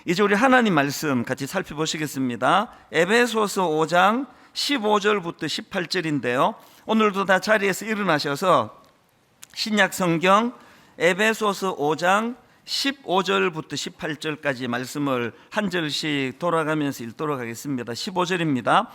이제 우리 하나님 말씀 같이 살펴보시겠습니다. 에베소서 5장 15절부터 18절인데요 오늘도 다 자리에서 일어나셔서 신약 성경 에베소서 5장 15절부터 18절까지 말씀을 한 절씩 돌아가면서 읽도록 하겠습니다. 15절입니다.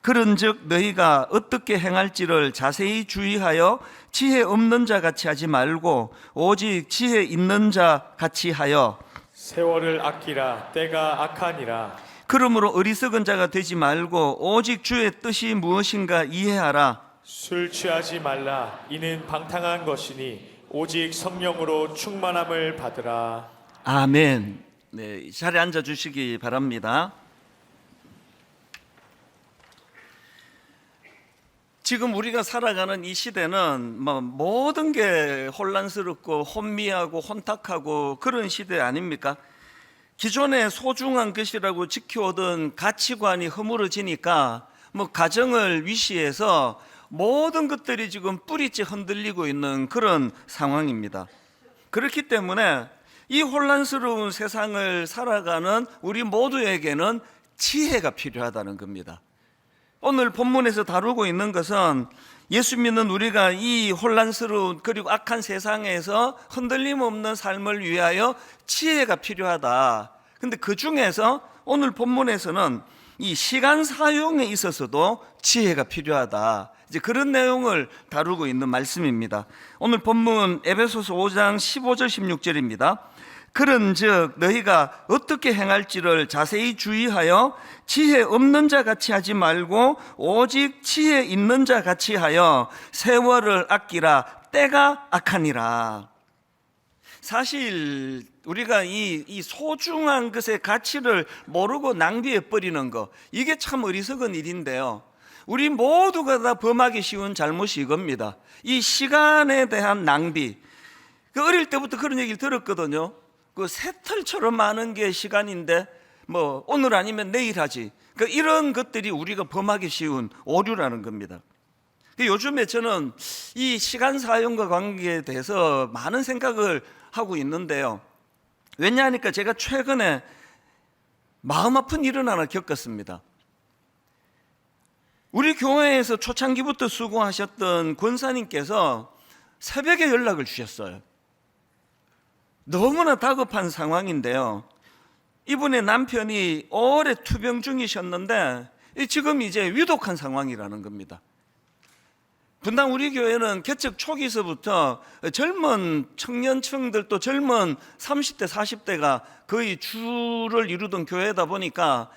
그런즉 너희가 어떻게 행할지를 자세히 주의하여 지혜 없는 자 같이 하지 말고 오직 지혜 있는 자 같이 하여 세월을 아끼라. 때가 악하니라. 그러므로 어리석은 자가 되지 말고 오직 주의 뜻이 무엇인가 이해하라. 술 취하지 말라. 이는 방탕한 것이니 오직 성령으로 충만함을 받으라. 아멘. 네, 자리에 앉아 주시기 바랍니다. 지금 우리가 살아가는 이 시대는 모든 게 혼란스럽고 혼미하고 혼탁하고 그런 시대 아닙니까? 기존에 소중한 것이라고 지켜오던 가치관이 허물어지니까 가정을 위시해서 모든 것들이 지금 뿌리째 흔들리고 있는 그런 상황입니다. 그렇기 때문에 이 혼란스러운 세상을 살아가는 우리 모두에게는 지혜가 필요하다는 겁니다. 오늘 본문에서 다루고 있는 것은 예수 믿는 우리가 이 혼란스러운 그리고 악한 세상에서 흔들림 없는 삶을 위하여 지혜가 필요하다. 근데 그 중에서 오늘 본문에서는 이 시간 사용에 있어서도 지혜가 필요하다. 이제 그런 내용을 다루고 있는 말씀입니다. 오늘 본문 에베소서 5장 15절 16절입니다. 그런즉 너희가 어떻게 행할지를 자세히 주의하여 지혜 없는 자 같이 하지 말고 오직 지혜 있는 자 같이 하여 세월을 아끼라. 때가 악하니라. 사실 우리가 이 소중한 것의 가치를 모르고 낭비해 버리는 거, 이게 참 어리석은 일인데요 우리 모두가 다 범하기 쉬운 잘못이 이겁니다. 이 시간에 대한 낭비. 어릴 때부터 그런 얘기를 들었거든요. 그 새털처럼 많은 게 시간인데 오늘 아니면 내일 하지. 이런 것들이 우리가 범하기 쉬운 오류라는 겁니다. 요즘에 저는 이 시간 사용과 관계에 대해서 많은 생각을 하고 있는데요 왜냐하니까 제가 최근에 마음 아픈 일을 하나 겪었습니다. 우리 교회에서 초창기부터 수고하셨던 권사님께서 새벽에 연락을 주셨어요. 너무나 다급한 상황인데요 이분의 남편이 오래 투병 중이셨는데 지금 이제 위독한 상황이라는 겁니다. 분당 우리 교회는 개척 초기서부터 젊은 청년층들 또 젊은 30대 40대가 거의 주를 이루던 교회다 보니까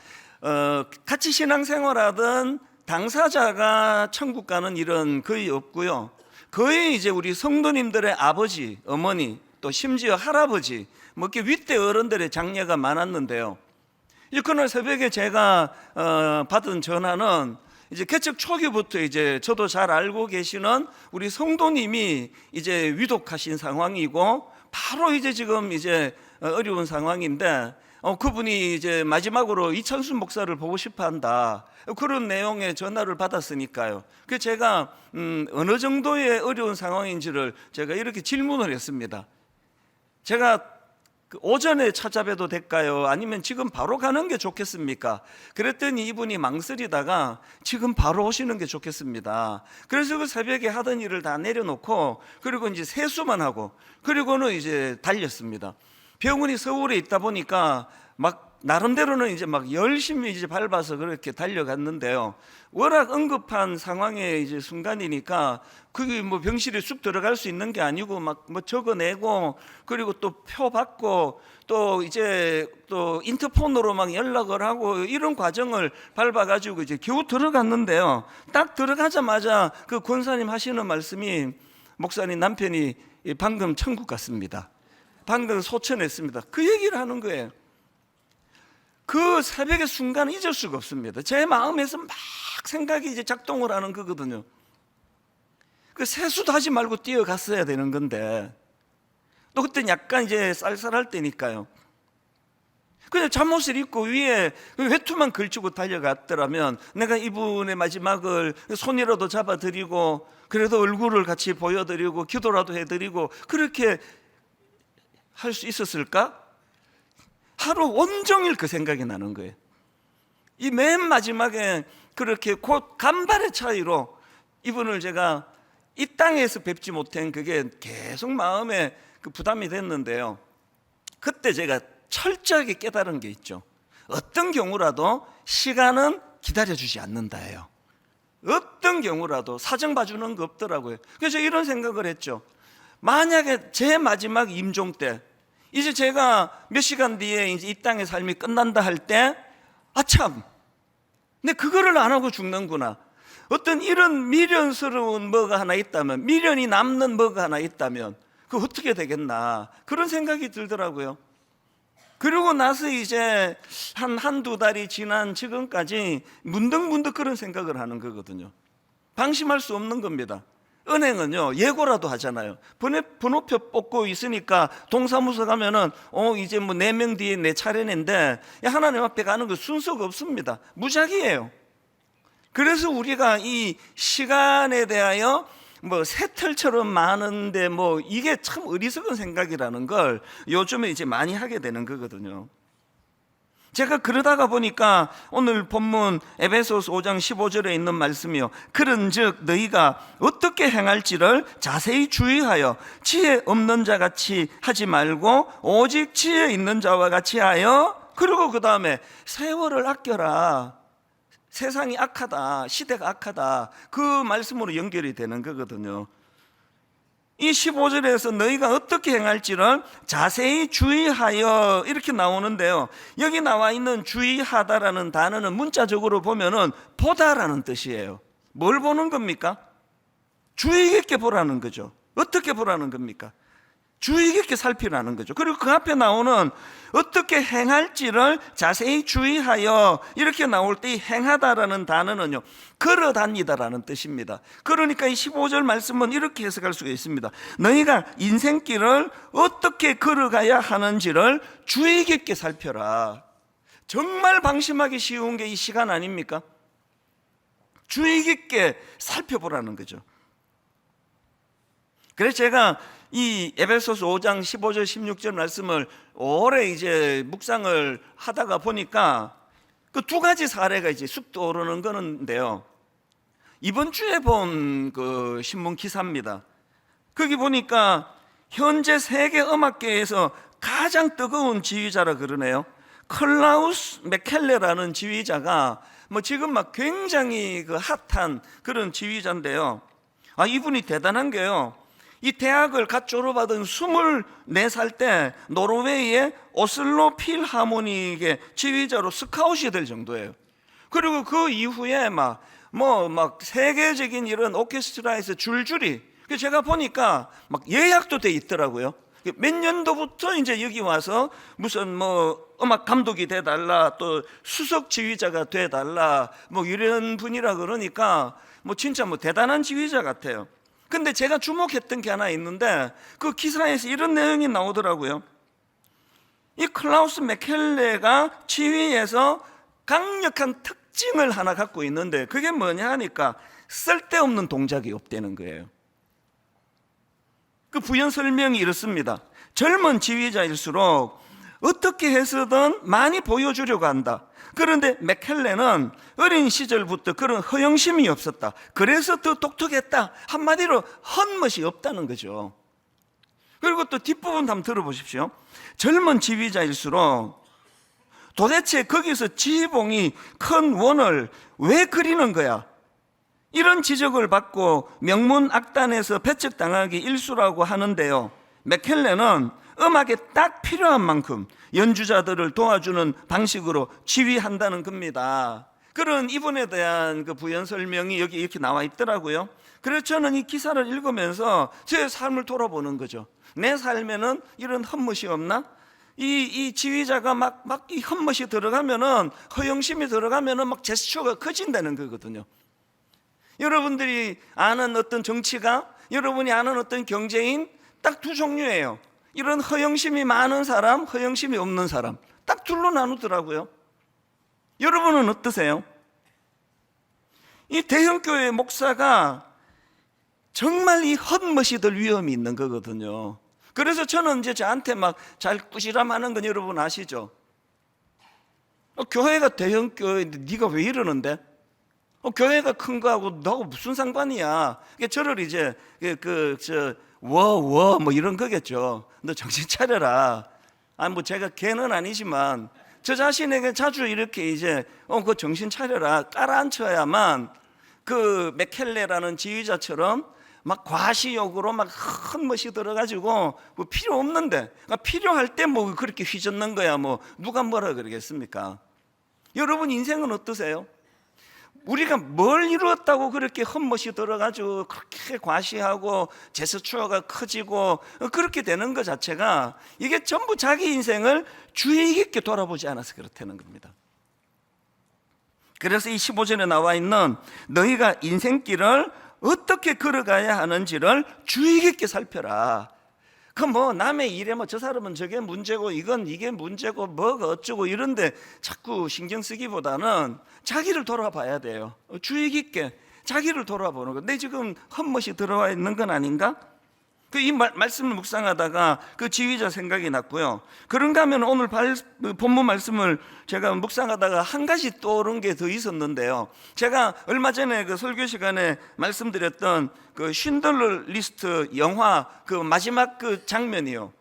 같이 신앙생활하던 당사자가 천국 가는 일은 거의 없고요 거의 이제 우리 성도님들의 아버지, 어머니 또 심지어 할아버지 이렇게 윗대 어른들의 장례가 많았는데요 그날 새벽에 제가 받은 전화는 이제 개척 초기부터 이제 저도 잘 알고 계시는 우리 성도님이 이제 위독하신 상황이고 바로 이제 지금 이제 어려운 상황인데 그분이 이제 마지막으로 이창순 목사를 보고 싶어 한다. 그런 내용의 전화를 받았으니까요. 그래서 제가 어느 정도의 어려운 상황인지를 제가 이렇게 질문을 했습니다. 제가 오전에 찾아뵈도 될까요? 아니면 지금 바로 가는 게 좋겠습니까? 그랬더니 이분이 망설이다가 지금 바로 오시는 게 좋겠습니다. 그래서 그 새벽에 하던 일을 다 내려놓고 그리고 이제 세수만 하고 그리고는 이제 달렸습니다. 병원이 서울에 있다 보니까 나름대로는 이제 열심히 이제 밟아서 그렇게 달려갔는데요. 워낙 응급한 상황의 이제 순간이니까 그게 병실에 쑥 들어갈 수 있는 게 아니고 적어내고 그리고 또 표 받고 또 이제 또 인터폰으로 연락을 하고 이런 과정을 밟아가지고 이제 겨우 들어갔는데요. 딱 들어가자마자 그 권사님 하시는 말씀이 목사님 남편이 방금 천국 갔습니다. 방금 소천했습니다. 그 얘기를 하는 거예요. 그 새벽의 순간은 잊을 수가 없습니다. 제 마음에서 막 생각이 이제 작동을 하는 거거든요. 그 세수도 하지 말고 뛰어갔어야 되는 건데 또 그때는 약간 이제 쌀쌀할 때니까요. 그냥 잠옷을 입고 위에 외투만 걸치고 달려갔더라면 내가 이분의 마지막을 손이라도 잡아드리고 그래도 얼굴을 같이 보여드리고 기도라도 해드리고 그렇게 할 수 있었을까? 하루 온종일 그 생각이 나는 거예요. 이 맨 마지막에 그렇게 곧 간발의 차이로 이분을 제가 이 땅에서 뵙지 못한 그게 계속 마음에 그 부담이 됐는데요. 그때 제가 철저하게 깨달은 게 있죠. 어떤 경우라도 시간은 기다려주지 않는다예요. 어떤 경우라도 사정 봐주는 거 없더라고요. 그래서 이런 생각을 했죠. 만약에 제 마지막 임종 때 이제 제가 몇 시간 뒤에 이제 이 땅의 삶이 끝난다 할 때, 아 참, 근데 그거를 안 하고 죽는구나. 어떤 이런 미련스러운 뭐가 하나 있다면, 미련이 남는 뭐가 하나 있다면 그거 어떻게 되겠나, 그런 생각이 들더라고요. 그러고 나서 이제 한두 달이 지난 지금까지 문득문득 그런 생각을 하는 거거든요. 방심할 수 없는 겁니다. 은행은요, 예고라도 하잖아요. 번호표 뽑고 있으니까 동사무소 가면은 이제 뭐 4명 뒤에 내 차례인데, 하나님 앞에 가는 거 순서가 없습니다. 무작위예요. 그래서 우리가 이 시간에 대하여 뭐 새털처럼 많은데 뭐 이게 참 어리석은 생각이라는 걸 요즘에 이제 많이 하게 되는 거거든요. 제가 그러다가 보니까 오늘 본문 에베소서 5장 15절에 있는 말씀이요, 그런즉 너희가 어떻게 행할지를 자세히 주의하여 지혜 없는 자 같이 하지 말고 오직 지혜 있는 자와 같이 하여, 그리고 그 다음에 세월을 아껴라. 세상이 악하다, 시대가 악하다, 그 말씀으로 연결이 되는 거거든요. 이 15절에서 너희가 어떻게 행할지를 자세히 주의하여 이렇게 나오는데요, 여기 나와 있는 주의하다라는 단어는 문자적으로 보면은 보다라는 뜻이에요. 뭘 보는 겁니까? 주의 깊게 보라는 거죠. 어떻게 보라는 겁니까? 주의 깊게 살피라는 거죠. 그리고 그 앞에 나오는 어떻게 행할지를 자세히 주의하여 이렇게 나올 때 이 행하다라는 단어는요, 걸어 다니다라는 뜻입니다. 그러니까 이 15절 말씀은 이렇게 해석할 수가 있습니다. 너희가 인생길을 어떻게 걸어가야 하는지를 주의 깊게 살펴라. 정말 방심하기 쉬운 게 이 시간 아닙니까? 주의 깊게 살펴보라는 거죠. 그래서 제가 이 에베소서 5장 15절 16절 말씀을 오래 이제 묵상을 하다가 보니까 그 두 가지 사례가 이제 쑥 떠오르는 거는데요, 이번 주에 본 그 신문 기사입니다. 거기 보니까 현재 세계 음악계에서 가장 뜨거운 지휘자라 그러네요. 클라우스 맥켈레라는 지휘자가 뭐 지금 막 굉장히 그 핫한 그런 지휘자인데요, 이분이 대단한 게요, 이 대학을 갓 졸업하던 24살 때 노르웨이의 오슬로 필하모닉의 지휘자로 스카웃이 될 정도예요. 그리고 그 이후에 막 세계적인 이런 오케스트라에서 줄줄이, 제가 보니까 막 예약도 돼 있더라고요. 몇 년도부터 이제 여기 와서 무슨 뭐 음악 감독이 돼달라, 또 수석 지휘자가 돼달라, 뭐 이런 분이라 그러니까 뭐 진짜 뭐 대단한 지휘자 같아요. 근데 제가 주목했던 게 하나 있는데, 그 기사에서 이런 내용이 나오더라고요. 이 클라우스 맥켈레가 지휘에서 강력한 특징을 하나 갖고 있는데, 그게 뭐냐 하니까 쓸데없는 동작이 없다는 거예요. 그 부연 설명이 이렇습니다. 젊은 지휘자일수록 어떻게 해서든 많이 보여주려고 한다. 그런데 맥켈레는 어린 시절부터 그런 허영심이 없었다. 그래서 더 독특했다. 한마디로 헛멋이 없다는 거죠. 그리고 또 뒷부분 한번 들어보십시오. 젊은 지휘자일수록 도대체 거기서 지휘봉이 큰 원을 왜 그리는 거야? 이런 지적을 받고 명문악단에서 배척당하기 일쑤라고 하는데요, 맥켈레는 음악에 딱 필요한 만큼 연주자들을 도와주는 방식으로 지휘한다는 겁니다. 그런 이분에 대한 그 부연 설명이 여기 이렇게 나와 있더라고요. 그래서 저는 이 기사를 읽으면서 제 삶을 돌아보는 거죠. 내 삶에는 이런 헛멋이 없나? 이 지휘자가 막 이 헛멋이 들어가면은, 허영심이 들어가면은 막 제스처가 커진다는 거거든요. 여러분들이 아는 어떤 정치가, 여러분이 아는 어떤 경제인, 딱 두 종류예요. 이런 허영심이 많은 사람, 허영심이 없는 사람, 딱 둘로 나누더라고요. 여러분은 어떠세요? 이 대형교회 목사가 정말 이 헛멋이 될 위험이 있는 거거든요. 그래서 저는 이제 저한테 막 잘 꾸지람하는 건 여러분 아시죠? 교회가 대형 교회인데 네가 왜 이러는데? 교회가 큰 거하고 너하고 무슨 상관이야? 저를 이제 뭐 이런 거겠죠. 너 정신 차려라. 뭐 제가 걔는 아니지만 저 자신에게 자주 이렇게 이제 그 정신 차려라 깔아앉혀야만 그 맥켈레라는 지휘자처럼 막 과시욕으로 막 헛멋이 들어가지고 뭐 필요 없는데, 그러니까 필요할 때 뭐 그렇게 휘젓는 거야. 뭐 누가 뭐라 그러겠습니까? 여러분 인생은 어떠세요? 우리가 뭘 이루었다고 그렇게 헛멋이 들어가지고 그렇게 과시하고 제스처가 커지고 그렇게 되는 것 자체가 이게 전부 자기 인생을 주의 깊게 돌아보지 않아서 그렇다는 겁니다. 그래서 이 15절에 나와 있는 너희가 인생길을 어떻게 걸어가야 하는지를 주의 깊게 살펴라. 그 뭐 남의 일에 뭐 저 사람은 저게 문제고 이게 문제고 뭐가 어쩌고 이런데 자꾸 신경 쓰기보다는 자기를 돌아봐야 돼요. 주의 깊게 자기를 돌아보는 거. 내 지금 헛멋이 들어와 있는 건 아닌가? 이 말씀을 묵상하다가 그 지휘자 생각이 났고요. 그런가 하면 오늘 본문 말씀을 제가 묵상하다가 한 가지 떠오른 게 더 있었는데요. 제가 얼마 전에 그 설교 시간에 말씀드렸던 그 쉰들러 리스트 영화 그 마지막 그 장면이요.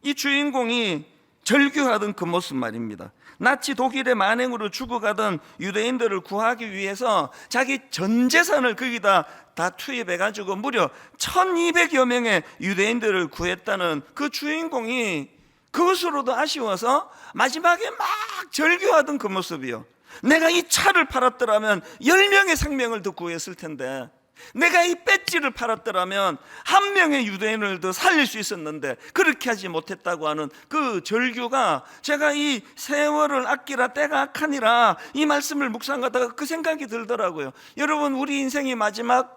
이 주인공이 절규하던 그 모습 말입니다. 나치 독일의 만행으로 죽어가던 유대인들을 구하기 위해서 자기 전 재산을 거기다 다 투입해가지고 무려 1200여 명의 유대인들을 구했다는 그 주인공이 그것으로도 아쉬워서 마지막에 막 절규하던 그 모습이요. 내가 이 차를 팔았더라면 10명의 생명을 더 구했을 텐데, 내가 이 배지를 팔았더라면 1명의 유대인을 더 살릴 수 있었는데 그렇게 하지 못했다고 하는 그 절규가, 제가 이 세월을 아끼라 때가 악하니라 이 말씀을 묵상하다가 그 생각이 들더라고요. 여러분, 우리 인생이 마지막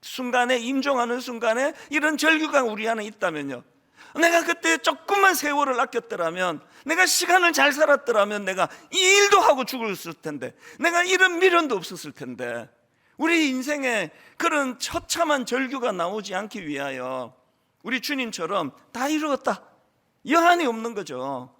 순간에 임종하는 순간에 이런 절규가 우리 안에 있다면요, 내가 그때 조금만 세월을 아꼈더라면, 내가 시간을 잘 살았더라면 내가 이 일도 하고 죽었을 텐데, 내가 이런 미련도 없었을 텐데, 우리 인생에 그런 처참한 절규가 나오지 않기 위하여 우리 주님처럼 다 이루었다, 여한이 없는 거죠.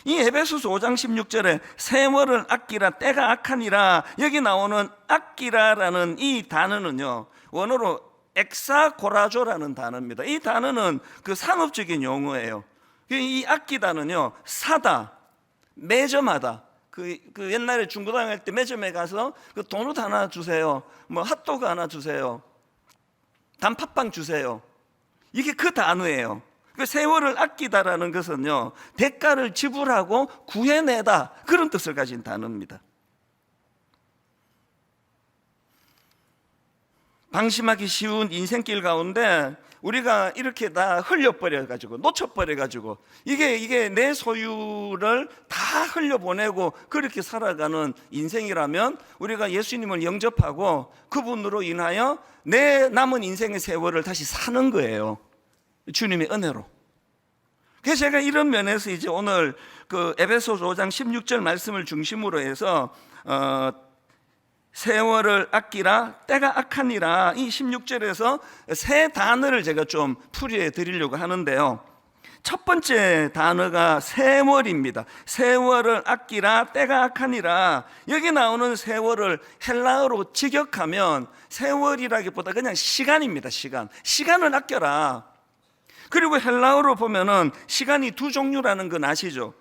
이 에베소서 5장 16절에 세월을 아끼라 때가 악하니라, 여기 나오는 아끼라라는 이 단어는요, 원어로 엑사고라조라는 단어입니다. 이 단어는 그 산업적인 용어예요. 이 아끼다는요, 사다, 매점하다. 그 옛날에 중고등학교 할 때 매점에 가서 그 도넛 하나 주세요, 뭐 핫도그 하나 주세요, 단팥빵 주세요. 이게 그 단어예요. 그 세월을 아끼다라는 것은요, 대가를 지불하고 구해내다, 그런 뜻을 가진 단어입니다. 방심하기 쉬운 인생길 가운데 우리가 이렇게 다 흘려버려가지고, 놓쳐버려가지고, 이게 내 소유를 다 흘려보내고 그렇게 살아가는 인생이라면 우리가 예수님을 영접하고 그분으로 인하여 내 남은 인생의 세월을 다시 사는 거예요. 주님의 은혜로. 그래서 제가 이런 면에서 이제 오늘 그 에베소서 5장 16절 말씀을 중심으로 해서 세월을 아끼라 때가 악하니라, 이 16절에서 세 단어를 제가 좀 풀이해 드리려고 하는데요. 첫 번째 단어가 세월입니다. 세월을 아끼라 때가 악하니라. 여기 나오는 세월을 헬라어로 직역하면 세월이라기보다 그냥 시간입니다. 시간을 아껴라. 그리고 헬라어로 보면은 시간이 두 종류라는 건 아시죠?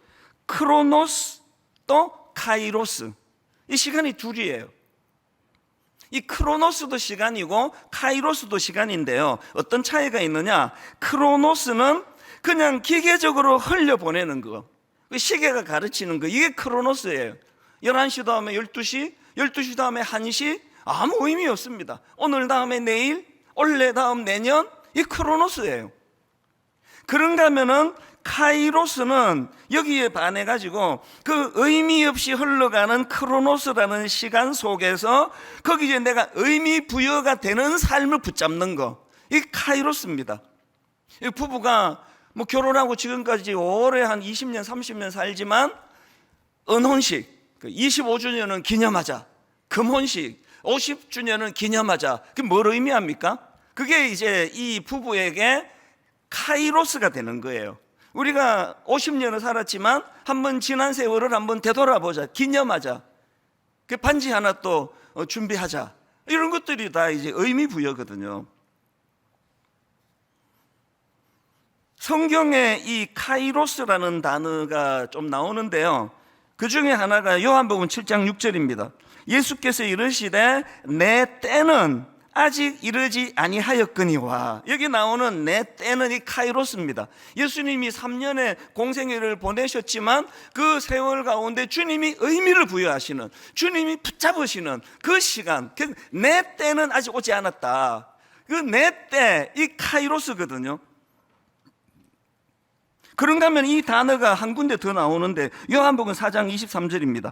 크로노스 또 카이로스. 이 시간이 둘이에요. 이 크로노스도 시간이고 카이로스도 시간인데요, 어떤 차이가 있느냐? 크로노스는 그냥 기계적으로 흘려보내는 거, 시계가 가르치는 거, 이게 크로노스예요. 11시 다음에 12시, 12시 다음에 1시, 아무 의미 없습니다. 오늘 다음에 내일, 올해 다음 내년, 이 크로노스예요. 그런가 하면은 카이로스는 여기에 반해가지고 그 의미 없이 흘러가는 크로노스라는 시간 속에서 거기에 내가 의미 부여가 되는 삶을 붙잡는 거, 이게 카이로스입니다. 이 부부가 뭐 결혼하고 지금까지 오래 한 20년 30년 살지만 은혼식 25주년은 기념하자, 금혼식 50주년은 기념하자, 그게 뭘 의미합니까? 그게 이제 이 부부에게 카이로스가 되는 거예요. 우리가 50년을 살았지만 한번 지난 세월을 한번 되돌아보자, 기념하자, 그 반지 하나 또 준비하자, 이런 것들이 다 이제 의미 부여거든요. 성경에 이 카이로스라는 단어가 좀 나오는데요, 그 중에 하나가 요한복음 7장 6절입니다. 예수께서 이르시되 내 때는 아직 이르지 아니하였거니와. 여기 나오는 내 때는 이 카이로스입니다. 예수님이 3년의 공생애를 보내셨지만 그 세월 가운데 주님이 의미를 부여하시는, 주님이 붙잡으시는 그 시간, 내 때는 아직 오지 않았다. 그 내 때, 이 카이로스거든요. 그런가 하면 이 단어가 한 군데 더 나오는데 요한복음 4장 23절입니다.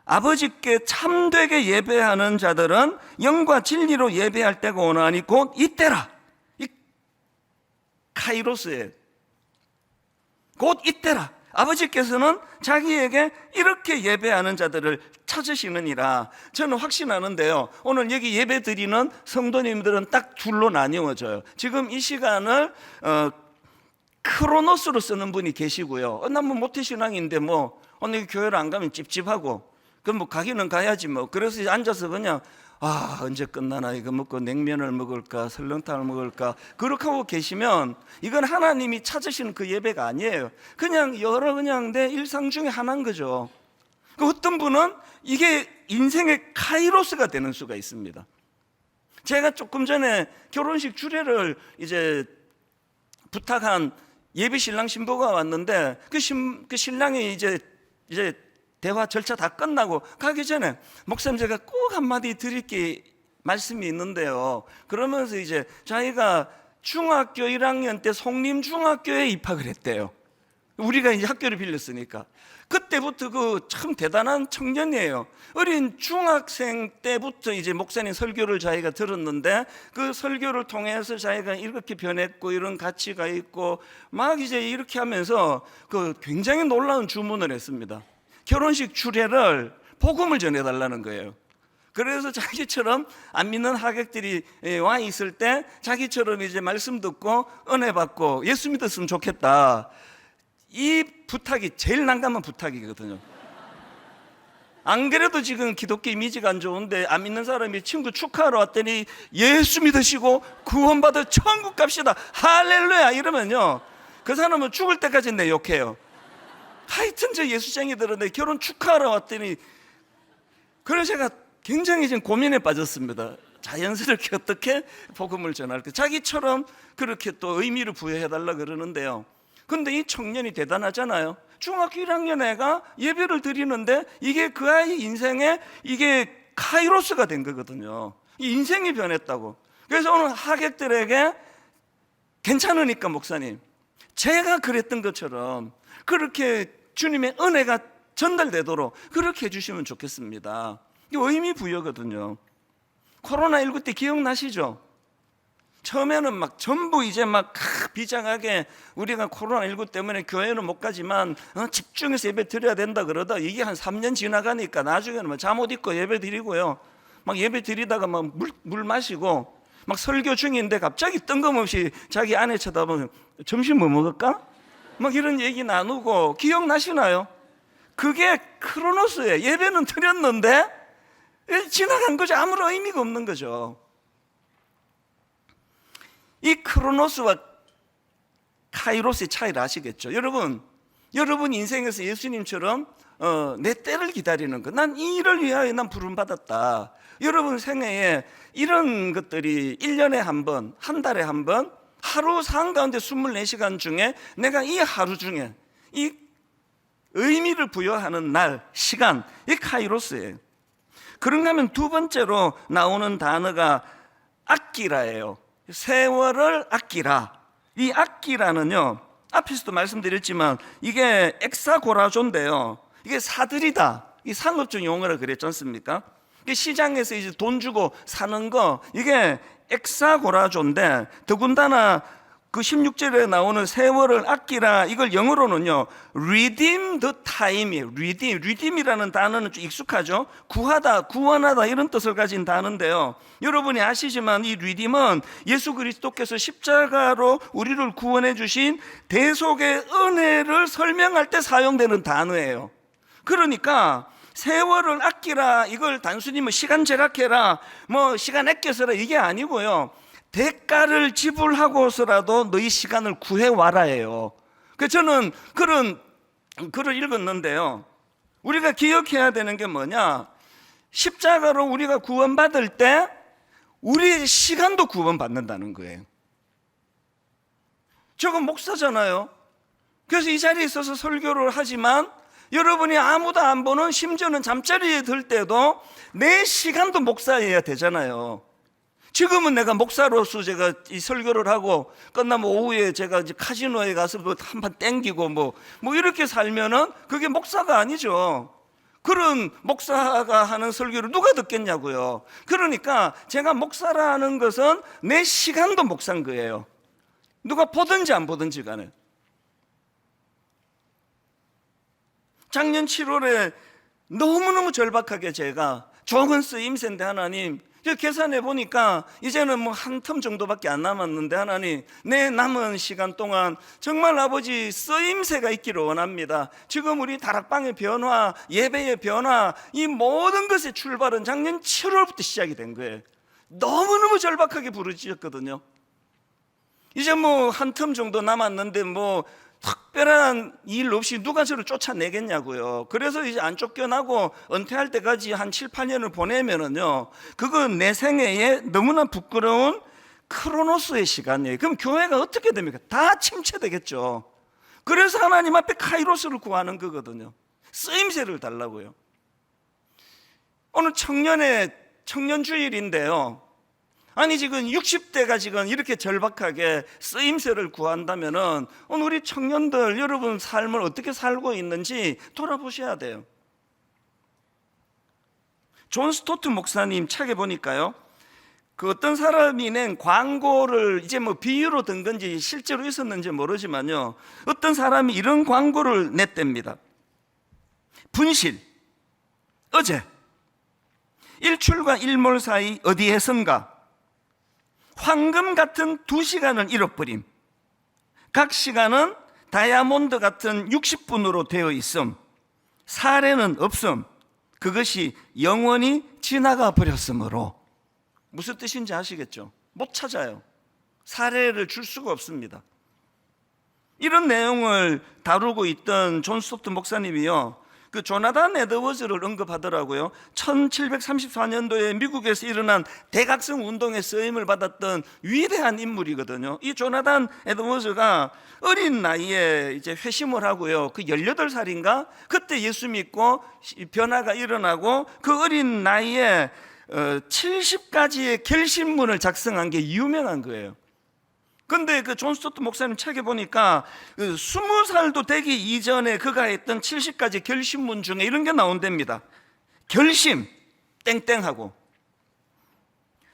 아버지께 참되게 예배하는 자들은 영과 진리로 예배할 때가 오나니 곧 이때라. 이 카이로스에 곧 이때라. 아버지께서는 자기에게 이렇게 예배하는 자들을 찾으시느니라. 저는 확신하는데요, 오늘 여기 예배 드리는 성도님들은 딱 둘로 나뉘어져요. 지금 이 시간을 크로노스로 쓰는 분이 계시고요. 난 뭐 모태신앙인데 뭐 오늘 교회를 안 가면 찝찝하고, 그럼 뭐 가기는 가야지 뭐. 그래서 앉아서 그냥 언제 끝나나, 이거 먹고 냉면을 먹을까 설렁탕을 먹을까, 그렇게 하고 계시면 이건 하나님이 찾으시는 그 예배가 아니에요. 그냥 그냥 내 일상 중에 하나인 거죠. 어떤 분은 이게 인생의 카이로스가 되는 수가 있습니다. 제가 조금 전에 결혼식 주례를 이제 부탁한 예비 신랑 신부가 왔는데 그 신랑이 이제 대화 절차 다 끝나고 가기 전에 목사님, 제가 꼭 한마디 드릴 게 말씀이 있는데요, 그러면서 이제 자기가 중학교 1학년 때 송림중학교에 입학을 했대요. 우리가 이제 학교를 빌렸으니까. 그때부터 그 참 대단한 청년이에요. 어린 중학생 때부터 이제 목사님 설교를 자기가 들었는데 그 설교를 통해서 자기가 이렇게 변했고 이런 가치가 있고 막 이제 이렇게 하면서 그 굉장히 놀라운 주문을 했습니다. 결혼식 주례를 복음을 전해달라는 거예요. 그래서 자기처럼 안 믿는 하객들이 와 있을 때 자기처럼 이제 말씀 듣고 은혜 받고 예수 믿었으면 좋겠다. 이 부탁이 제일 난감한 부탁이거든요. 안 그래도 지금 기독교 이미지가 안 좋은데 안 믿는 사람이 친구 축하하러 왔더니 예수 믿으시고 구원받아 천국 갑시다 할렐루야 이러면요, 그 사람은 죽을 때까지 내 욕해요. 하여튼 저 예수쟁이들은 내 결혼 축하하러 왔더니. 그래서 제가 굉장히 지금 고민에 빠졌습니다. 자연스럽게 어떻게 복음을 전할까. 자기처럼 그렇게 또 의미를 부여해달라 그러는데요, 근데 이 청년이 대단하잖아요. 중학교 1학년 애가 예배를 드리는데 이게 그 아이 인생에 이게 카이로스가 된 거거든요. 이 인생이 변했다고. 그래서 오늘 하객들에게 괜찮으니까 목사님, 제가 그랬던 것처럼 그렇게 주님의 은혜가 전달되도록 그렇게 해주시면 좋겠습니다. 이게 의미 부여거든요. 코로나19 때 기억나시죠? 처음에는 막 전부 이제 막 비장하게 우리가 코로나19 때문에 교회는 못 가지만 집중해서 예배 드려야 된다 그러다 이게 한 3년 지나가니까 나중에는 막 잠옷 입고 예배 드리고요, 막 예배 드리다가 막 물 마시고 막 설교 중인데 갑자기 뜬금없이 자기 아내 쳐다보면 점심 뭐 먹을까? 막 이런 얘기 나누고, 기억나시나요? 그게 크로노스예요. 예배는 드렸는데 지나간 거죠. 아무런 의미가 없는 거죠. 이 크로노스와 카이로스의 차이를 아시겠죠? 여러분 인생에서 예수님처럼 내 때를 기다리는 것, 난 이 일을 위하여 난 부름받았다. 여러분 생애에 이런 것들이 1년에 한 번, 한 달에 한 번, 하루 산 가운데 24시간 중에 내가 이 하루 중에 이 의미를 부여하는 날, 시간, 이 카이로스예요. 그런가 하면 두 번째로 나오는 단어가 아끼라예요. 세월을 아끼라. 이 아끼라는요, 앞에서도 말씀드렸지만 이게 엑사고라조인데요, 이게 사들이다, 이 상업적 용어라 그랬지 않습니까? 이게 시장에서 이제 돈 주고 사는 거, 이게 엑사고라조인데 더군다나 그 16절에 나오는 세월을 아끼라, 이걸 영어로는요 redeem the time이에요. redeem이라는 단어는 좀 익숙하죠. 구하다, 구원하다 이런 뜻을 가진 단어인데요, 여러분이 아시지만 이 redeem은 예수 그리스도께서 십자가로 우리를 구원해 주신 대속의 은혜를 설명할 때 사용되는 단어예요. 그러니까 세월을 아끼라, 이걸 단순히 뭐 시간 절약해라, 뭐 시간 아껴서라, 이게 아니고요, 대가를 지불하고서라도 너희 시간을 구해와라예요. 그래서 저는 그런 글을 읽었는데요, 우리가 기억해야 되는 게 뭐냐, 십자가로 우리가 구원받을 때 우리의 시간도 구원받는다는 거예요. 저건 목사잖아요. 그래서 이 자리에 있어서 설교를 하지만 여러분이 아무도 안 보는, 심지어는 잠자리에 들 때도 내 시간도 목사여야 되잖아요. 지금은 내가 목사로서 제가 이 설교를 하고 끝나면 오후에 제가 이제 카지노에 가서 뭐 한판 땡기고 뭐 이렇게 살면은 그게 목사가 아니죠. 그런 목사가 하는 설교를 누가 듣겠냐고요. 그러니까 제가 목사라는 것은 내 시간도 목사인 거예요. 누가 보든지 안 보든지 간에. 작년 7월에 너무너무 절박하게 제가 적은 쓰임새인데, 하나님, 계산해 보니까 이제는 뭐 한 텀 정도밖에 안 남았는데, 하나님, 내 남은 시간 동안 정말 아버지 쓰임새가 있기를 원합니다. 지금 우리 다락방의 변화, 예배의 변화, 이 모든 것의 출발은 작년 7월부터 시작이 된 거예요. 너무너무 절박하게 부르짖었거든요. 이제 뭐 한 텀 정도 남았는데 뭐 특별한 일 없이 누가 저를 쫓아내겠냐고요. 그래서 이제 안 쫓겨나고 은퇴할 때까지 한 7, 8년을 보내면은요, 그건 내 생애에 너무나 부끄러운 크로노스의 시간이에요. 그럼 교회가 어떻게 됩니까? 다 침체되겠죠. 그래서 하나님 앞에 카이로스를 구하는 거거든요. 쓰임새를 달라고요. 오늘 청년주일인데요, 아니 지금 60대가 지금 이렇게 절박하게 쓰임새를 구한다면은 오늘 우리 청년들, 여러분 삶을 어떻게 살고 있는지 돌아보셔야 돼요. 존 스토트 목사님 책에 보니까요, 그 어떤 사람이 낸 광고를, 이제 뭐 비유로 든 건지 실제로 있었는지 모르지만요, 어떤 사람이 이런 광고를 냈답니다. 분실, 어제 일출과 일몰 사이 어디에선가 황금 같은 2시간을 잃어버림, 각 시간은 다이아몬드 같은 60분으로 되어 있음, 사례는 없음, 그것이 영원히 지나가 버렸으므로. 무슨 뜻인지 아시겠죠? 못 찾아요. 사례를 줄 수가 없습니다. 이런 내용을 다루고 있던 존 스토트 목사님이요, 그 조나단 에드워즈를 언급하더라고요. 1734년도에 미국에서 일어난 대각성 운동에 쓰임을 받았던 위대한 인물이거든요. 이 조나단 에드워즈가 어린 나이에 이제 회심을 하고요, 그 18살인가 그때 예수 믿고 변화가 일어나고, 그 어린 나이에 70가지의 결심문을 작성한 게 유명한 거예요. 근데 그 존 스토트 목사님 책에 보니까 20살도 되기 이전에 그가 했던 70가지 결심문 중에 이런 게 나온답니다. 결심 땡땡하고,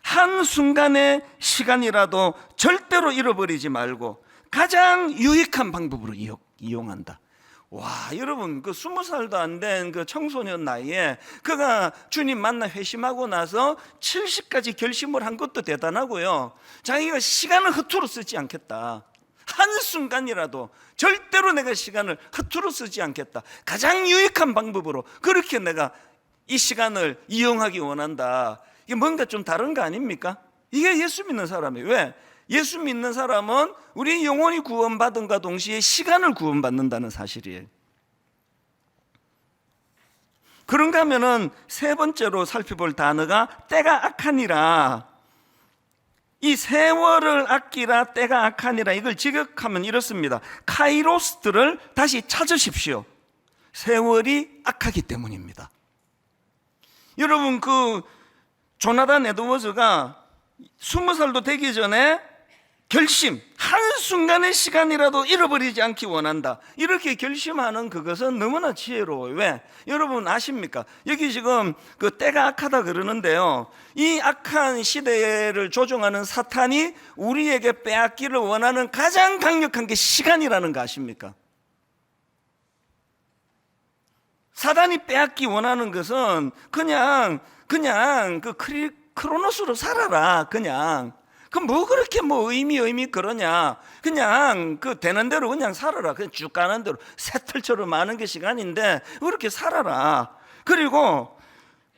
한순간의 시간이라도 절대로 잃어버리지 말고 가장 유익한 방법으로 이용한다. 와, 여러분, 그 20살도 안 된 그 청소년 나이에 그가 주님 만나 회심하고 나서 70가지 결심을 한 것도 대단하고요, 자기가 시간을 허투루 쓰지 않겠다, 한순간이라도 절대로 내가 시간을 허투루 쓰지 않겠다, 가장 유익한 방법으로 그렇게 내가 이 시간을 이용하기 원한다. 이게 뭔가 좀 다른 거 아닙니까? 이게 예수 믿는 사람이에요. 왜? 예수 믿는 사람은 우리 영혼이 구원받은과 동시에 시간을 구원받는다는 사실이에요. 그런가 하면은 세 번째로 살펴볼 단어가 때가 악하니라. 이 세월을 아끼라, 때가 악하니라, 이걸 직역하면 이렇습니다. 카이로스들을 다시 찾으십시오. 세월이 악하기 때문입니다. 여러분, 그 조나단 에드워즈가 20살도 되기 전에 결심, 한순간의 시간이라도 잃어버리지 않기 원한다. 이렇게 결심하는 그것은 너무나 지혜로워요. 왜? 여러분 아십니까? 여기 지금 그 때가 악하다 그러는데요, 이 악한 시대를 조종하는 사탄이 우리에게 빼앗기를 원하는 가장 강력한 게 시간이라는 거 아십니까? 사단이 빼앗기 원하는 것은 그냥 그 크로노스로 살아라. 그냥 그 뭐 그렇게 뭐 의미 그러냐. 그냥 그 되는 대로 그냥 살아라. 그냥 쭉 가는 대로 새털처럼 많은 게 시간인데 그렇게 살아라. 그리고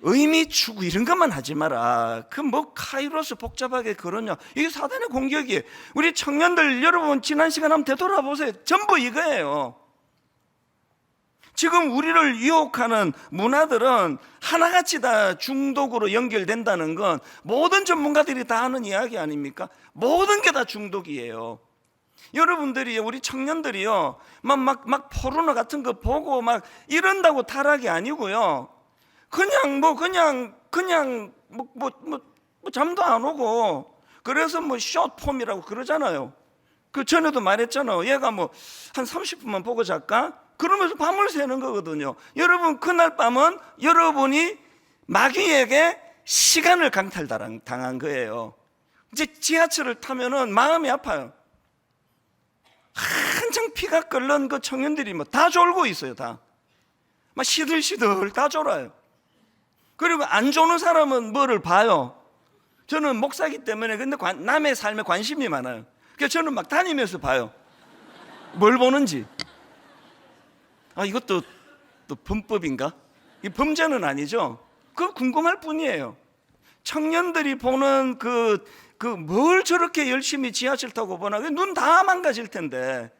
의미 추구 이런 것만 하지 마라. 그 뭐 카이로스 복잡하게 그러냐. 이게 사단의 공격이에요. 우리 청년들 여러분 지난 시간 한번 되돌아보세요. 전부 이거예요. 지금 우리를 유혹하는 문화들은 하나같이 다 중독으로 연결된다는 건 모든 전문가들이 다 하는 이야기 아닙니까? 모든 게 다 중독이에요. 여러분들이, 우리 청년들이요, 막 포르노 같은 거 보고 막 이런다고 타락이 아니고요, 그냥 잠도 안 오고, 그래서 뭐 숏폼이라고 그러잖아요. 그 전에도 말했잖아요. 얘가 뭐 한 30분만 보고 잘까? 그러면서 밤을 새는 거거든요. 여러분, 그날 밤은 여러분이 마귀에게 시간을 강탈당한 거예요. 이제 지하철을 타면은 마음이 아파요. 한창 피가 끓는 그 청년들이 뭐 다 졸고 있어요. 다 막 시들시들 다 졸아요. 그리고 안 조는 사람은 뭐를 봐요? 저는 목사기 때문에 근데 남의 삶에 관심이 많아요. 그래서 저는 막 다니면서 봐요. 뭘 보는지. 아, 이것도 또 범법인가? 이 범죄는 아니죠. 그거 궁금할 뿐이에요. 청년들이 보는 뭘 저렇게 열심히 지하철 타고 보나? 눈 다 망가질 텐데.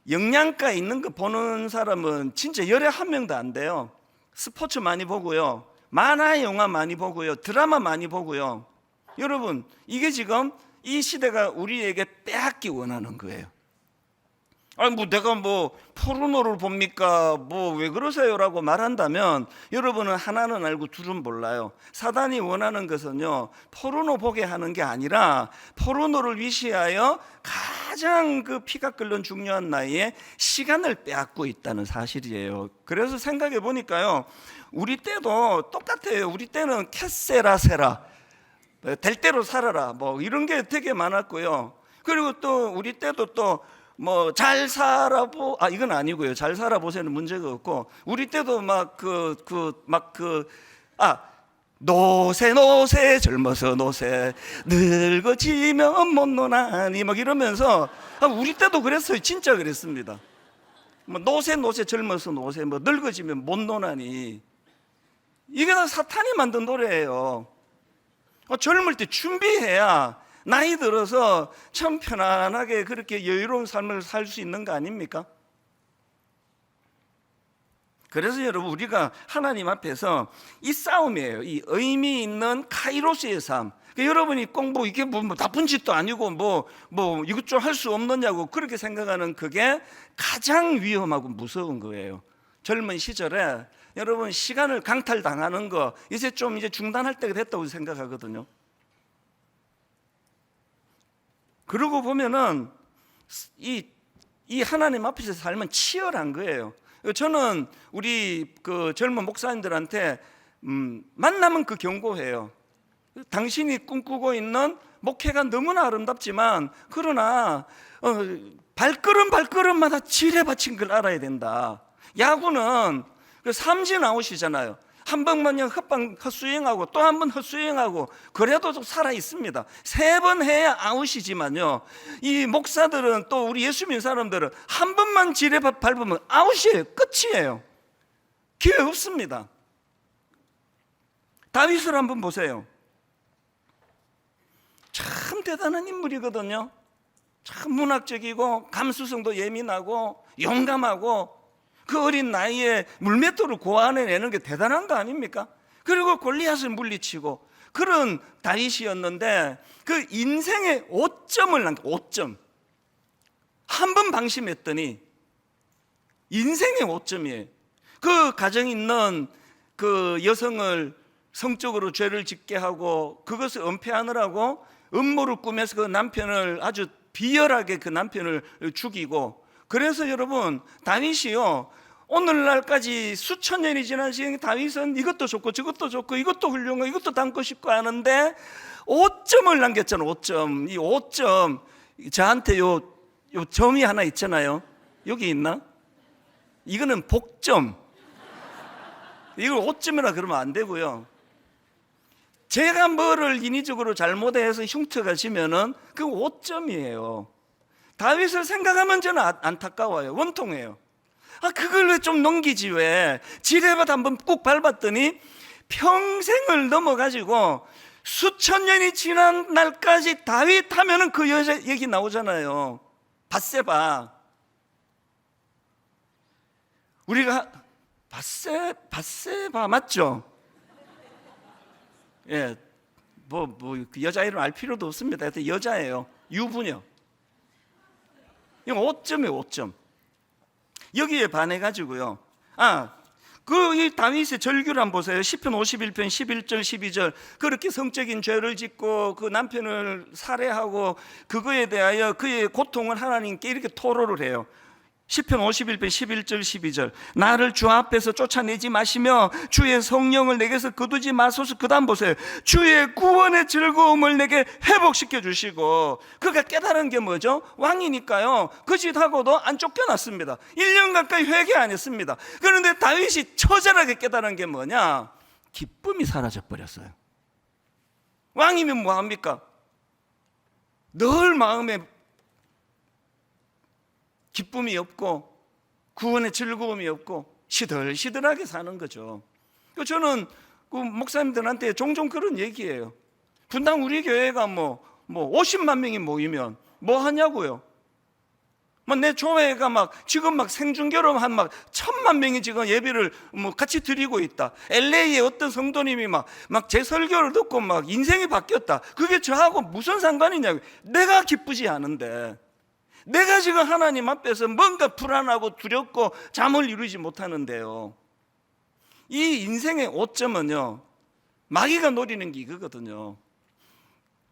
영양가 있는 거 보는 사람은 진짜 열에 한 명도 안 돼요. 스포츠 많이 보고요, 만화 영화 많이 보고요, 드라마 많이 보고요. 여러분, 이게 지금 이 시대가 우리에게 빼앗기 원하는 거예요. 아니 뭐 내가 뭐 포르노를 봅니까? 뭐 왜 그러세요? 라고 말한다면 여러분은 하나는 알고 둘은 몰라요. 사단이 원하는 것은요, 포르노 보게 하는 게 아니라 포르노를 위시하여 가장 그 피가 끓는 중요한 나이에 시간을 빼앗고 있다는 사실이에요. 그래서 생각해 보니까요, 우리 때도 똑같아요. 우리 때는 캐세라 세라, 될 대로 살아라, 뭐 이런 게 되게 많았고요. 그리고 또 우리 때도 또 뭐 잘 살아보, 이건 아니고요. 잘 살아보세요는 문제가 없고, 우리 때도 노세 젊어서 노세 늙어지면 못 노나니 막 이러면서, 우리 때도 그랬어요. 진짜 그랬습니다. 뭐 노세 젊어서 노세, 뭐 늙어지면 못 노나니, 이게 다 사탄이 만든 노래예요. 젊을 때 준비해야 나이 들어서 참 편안하게 그렇게 여유로운 삶을 살 수 있는 거 아닙니까? 그래서 여러분, 우리가 하나님 앞에서 이 싸움이에요. 이 의미 있는 카이로스의 삶. 그러니까 여러분이 꼭 이게 뭐 나쁜 짓도 아니고 뭐 이것 좀 할 수 없느냐고 그렇게 생각하는 그게 가장 위험하고 무서운 거예요. 젊은 시절에 여러분, 시간을 강탈당하는 거 이제 중단할 때가 됐다고 생각하거든요. 그러고 보면은 이 하나님 앞에서 살면 치열한 거예요. 저는 우리 그 젊은 목사님들한테 만나면 그 경고해요. 당신이 꿈꾸고 있는 목회가 너무나 아름답지만, 그러나 발걸음마다 지뢰받친 걸 알아야 된다. 야구는 삼진 아웃이잖아요. 한 번만 헛스윙하고 또 한 번 헛스윙하고 그래도 좀 살아 있습니다. 3번 해야 아웃이지만요, 이 목사들은, 또 우리 예수 믿는 사람들은 한 번만 지뢰 밟으면 아웃이에요. 끝이에요. 기회 없습니다. 다윗을 한번 보세요. 참 대단한 인물이거든요. 참 문학적이고 감수성도 예민하고 용감하고, 그 어린 나이에 물맷돌을 고안해내는 게 대단한 거 아닙니까? 그리고 골리앗을 물리치고 그런 다윗이었는데, 그 인생의 5점을 5점 한 번 방심했더니 인생의 5점이에요. 그 가정에 있는 그 여성을 성적으로 죄를 짓게 하고 그것을 은폐하느라고 음모를 꾸며서 그 남편을 아주 비열하게 그 남편을 죽이고, 그래서 여러분 다윗이요 오늘날까지 수천 년이 지난 시간 다윗은 이것도 좋고 저것도 좋고 이것도 훌륭하고 이것도 담고 싶고 하는데 5점을 남겼잖아요. 5점. 이 5점 저한테 요 점이 하나 있잖아요. 여기 있나? 이거는 복점. 이걸 5점이라 그러면 안 되고요. 제가 뭐를 인위적으로 잘못해서 흉터가 지면은 그 5점이에요. 다윗을 생각하면 저는 안타까워요. 원통해요. 그걸 왜 좀 넘기지 왜? 지뢰밭 한번 꾹 밟았더니 평생을 넘어가지고 수천 년이 지난 날까지 다윗 하면은 그 여자 얘기 나오잖아요. 밧세바. 우리가 밧세바 맞죠? 예, 그 여자 이름 알 필요도 없습니다. 하여튼 여자예요. 유부녀. 이거 5점이에요, 5점. 여기에 반해가지고요. 이 다윗의 절규를 한번 보세요. 시편 51편 11절 12절. 그렇게 성적인 죄를 짓고 그 남편을 살해하고 그거에 대하여 그의 고통을 하나님께 이렇게 토로를 해요. 시편 51편 11절 12절. 나를 주 앞에서 쫓아내지 마시며 주의 성령을 내게서 거두지 마소서. 그 다음 보세요. 주의 구원의 즐거움을 내게 회복시켜 주시고. 그가 깨달은 게 뭐죠? 왕이니까요 그 짓하고도 안 쫓겨났습니다. 1년 가까이 회개 안 했습니다. 그런데 다윗이 처절하게 깨달은 게 뭐냐? 기쁨이 사라져 버렸어요. 왕이면 뭐합니까? 늘 마음에 기쁨이 없고 구원의 즐거움이 없고 시들시들하게 사는 거죠. 저는 그 목사님들한테 종종 그런 얘기예요. 분당 우리 교회가 뭐 50만 명이 모이면 뭐 하냐고요. 내 교회가 지금 생중계로 한 1,000만 명이 지금 예배를 같이 드리고 있다. LA의 어떤 성도님이 제 설교를 듣고 인생이 바뀌었다. 그게 저하고 무슨 상관이냐고. 내가 기쁘지 않은데, 내가 지금 하나님 앞에서 뭔가 불안하고 두렵고 잠을 이루지 못하는데요. 이 인생의 오점은요 마귀가 노리는 게 이거거든요.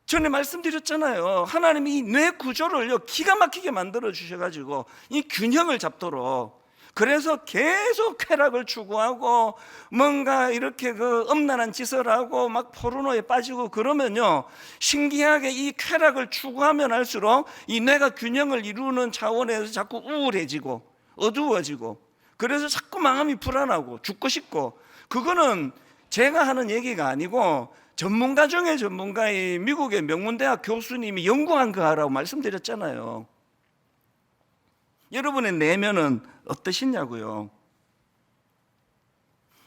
전에 말씀드렸잖아요. 하나님이 이 뇌 구조를 기가 막히게 만들어 주셔가지고 이 균형을 잡도록, 그래서 계속 쾌락을 추구하고 뭔가 이렇게 그 엄란한 짓을 하고 포르노에 빠지고 그러면요 신기하게 이 쾌락을 추구하면 할수록 이 뇌가 균형을 이루는 차원에서 자꾸 우울해지고 어두워지고, 그래서 자꾸 마음이 불안하고 죽고 싶고. 그거는 제가 하는 얘기가 아니고 전문가 중에 전문가인 미국의 명문대학 교수님이 연구한 거라고 말씀드렸잖아요. 여러분의 내면은 어떠시냐고요.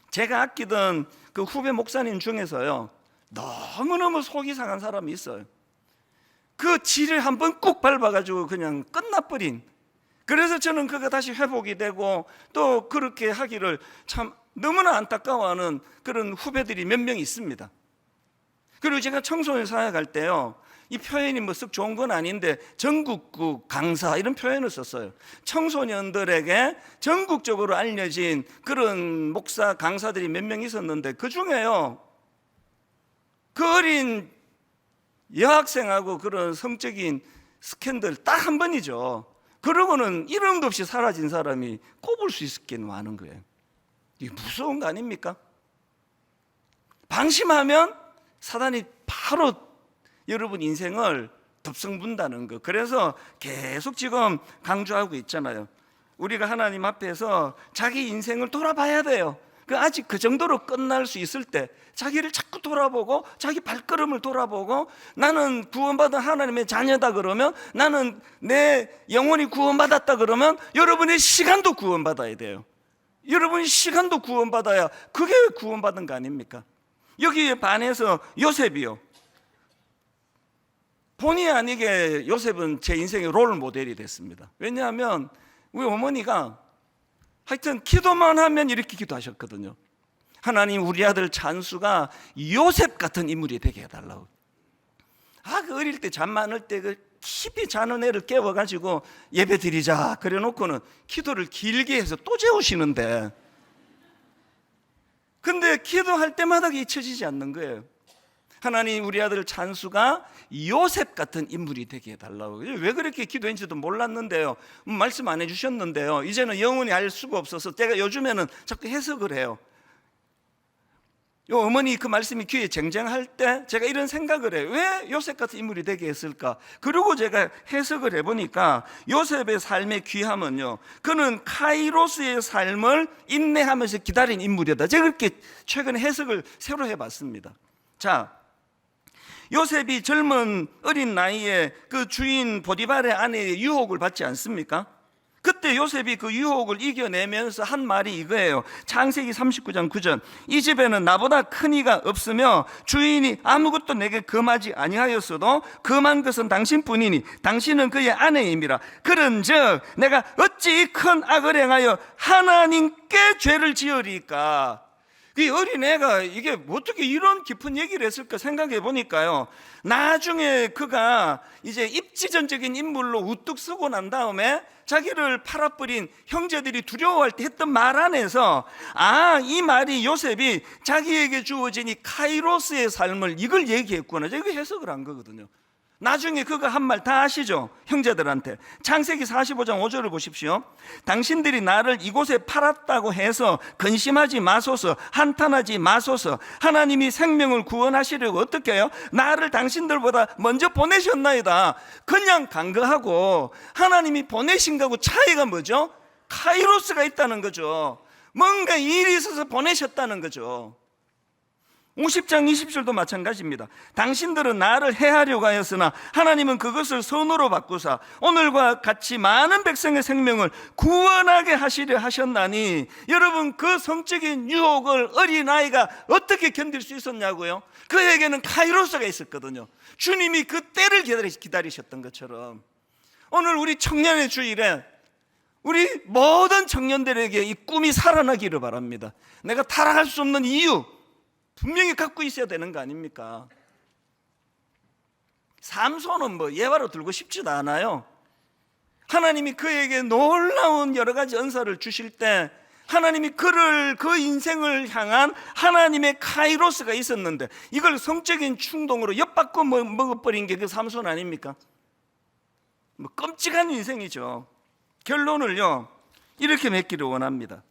제가 아끼던 그 후배 목사님 중에서요 너무너무 속이 상한 사람이 있어요. 그 지를 한번 꾹 밟아가지고 그냥 끝나버린. 그래서 저는 그가 다시 회복이 되고 또 그렇게 하기를 참 너무나 안타까워하는 그런 후배들이 몇 명 있습니다. 그리고 제가 청소년 사역할 때요 이 표현이 썩 좋은 건 아닌데 전국구 강사 이런 표현을 썼어요. 청소년들에게 전국적으로 알려진 그런 목사 강사들이 몇 명 있었는데 그 중에요 그 어린 여학생하고 그런 성적인 스캔들 딱 한 번이죠. 그러고는 이름도 없이 사라진 사람이 꼽을 수 있겠는 많은 거예요. 이게 무서운 거 아닙니까? 방심하면 사단이 바로 여러분 인생을 덮성분다는 거. 그래서 계속 지금 강조하고 있잖아요. 우리가 하나님 앞에서 자기 인생을 돌아봐야 돼요. 아직 그 정도로 끝날 수 있을 때 자기를 자꾸 돌아보고 자기 발걸음을 돌아보고 나는 구원받은 하나님의 자녀다 그러면, 나는 내 영혼이 구원받았다 그러면 여러분의 시간도 구원받아야 돼요. 여러분의 시간도 구원받아야 그게 구원받은 거 아닙니까? 여기에 반해서 요셉이요 본의 아니게 요셉은 제 인생의 롤 모델이 됐습니다. 왜냐하면 우리 어머니가 하여튼 기도만 하면 이렇게 기도하셨거든요. 하나님 우리 아들 찬수가 요셉 같은 인물이 되게 해달라고. 그 어릴 때 잠 많을 때 그 깊이 자는 애를 깨워가지고 예배 드리자 그래 놓고는 기도를 길게 해서 또 재우시는데, 근데 기도할 때마다 잊혀지지 않는 거예요. 하나님 우리 아들 찬수가 요셉 같은 인물이 되게 해달라고. 왜 그렇게 기도했는지도 몰랐는데요. 말씀 안 해주셨는데요. 이제는 영원히 알 수가 없어서 제가 요즘에는 자꾸 해석을 해요. 요 어머니 그 말씀이 귀에 쟁쟁할 때 제가 이런 생각을 해요. 왜 요셉 같은 인물이 되게 했을까? 그리고 제가 해석을 해보니까 요셉의 삶의 귀함은요, 그는 카이로스의 삶을 인내하면서 기다린 인물이다. 제가 그렇게 최근에 해석을 새로 해봤습니다. 자, 요셉이 젊은 어린 나이에 그 주인 보디발의 아내의 유혹을 받지 않습니까? 그때 요셉이 그 유혹을 이겨내면서 한 말이 이거예요. 창세기 39장 9절. 이 집에는 나보다 큰 이가 없으며 주인이 아무것도 내게 금하지 아니하였어도 금한 것은 당신뿐이니 당신은 그의 아내임이라. 그런즉 내가 어찌 이 큰 악을 행하여 하나님께 죄를 지으리까. 이 어린애가 이게 어떻게 이런 깊은 얘기를 했을까 생각해 보니까요, 나중에 그가 이제 입지전적인 인물로 우뚝 서고 난 다음에 자기를 팔아버린 형제들이 두려워할 때 했던 말 안에서, 아, 이 말이 요셉이 자기에게 주어진 이 카이로스의 삶을 이걸 얘기했구나, 제가 해석을 한 거거든요. 나중에 그가 한 말 다 아시죠? 형제들한테. 창세기 45장 5절을 보십시오. 당신들이 나를 이곳에 팔았다고 해서 근심하지 마소서, 한탄하지 마소서. 하나님이 생명을 구원하시려고 어떻게 해요? 나를 당신들보다 먼저 보내셨나이다. 그냥 간 거하고 하나님이 보내신 거하고 차이가 뭐죠? 카이로스가 있다는 거죠. 뭔가 일이 있어서 보내셨다는 거죠. 50장 20절도 마찬가지입니다. 당신들은 나를 해하려고 하였으나 하나님은 그것을 선으로 바꾸사 오늘과 같이 많은 백성의 생명을 구원하게 하시려 하셨나니. 여러분, 그 성적인 유혹을 어린아이가 어떻게 견딜 수 있었냐고요? 그에게는 카이로스가 있었거든요. 주님이 그 때를 기다리셨던 것처럼 오늘 우리 청년의 주일에 우리 모든 청년들에게 이 꿈이 살아나기를 바랍니다. 내가 타락할 수 없는 이유 분명히 갖고 있어야 되는 거 아닙니까? 삼손은 뭐 예화로 들고 싶지도 않아요. 하나님이 그에게 놀라운 여러 가지 은사를 주실 때 하나님이 그 인생을 향한 하나님의 카이로스가 있었는데 이걸 성적인 충동으로 엿바꿔 먹어버린 게 그 삼손 아닙니까? 뭐 끔찍한 인생이죠. 결론을요, 이렇게 맺기를 원합니다.